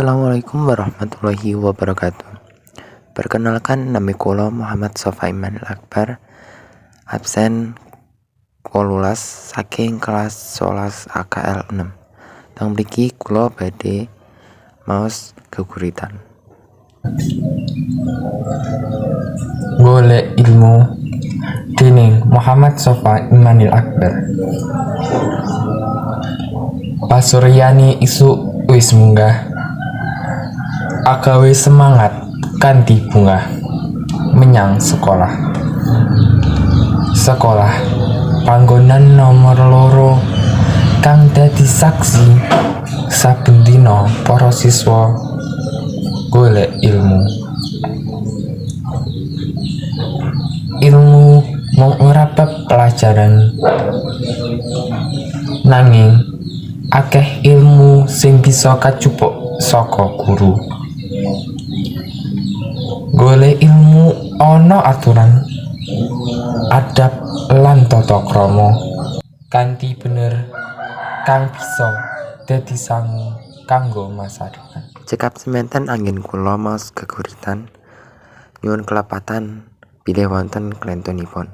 Assalamualaikum warahmatullahi wabarakatuh. Perkenalkan, nama kula Muhammad Sofaiman Akbar, absen 18 saking kelas 11 AKL 6. Tang mriki kula badhe maos geguritan. Golek ilmu dening Muhammad Sofaimanil Akbar. Pasuryani isuk wis munggah, agawe semangat kanthi bungah menyang sekolah. Sekolah panggonan nomor loro kang dadi saksi saben dina para siswa golek ilmu. Ilmu mung ora bab pelajaran, nanging akeh ilmu sing bisa kacupuk saka guru. Golek ilmu ana aturan, adab lan tata krama kanthi bener kang bisa dadi sangu kanggo masa depan. Cekap semanten angin kula maos geguritan. Nyuwun kelepatan bilih wonten klentunipun.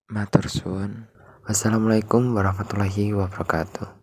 Matur suwun. Wassalamualaikum warahmatullahi wabarakatuh.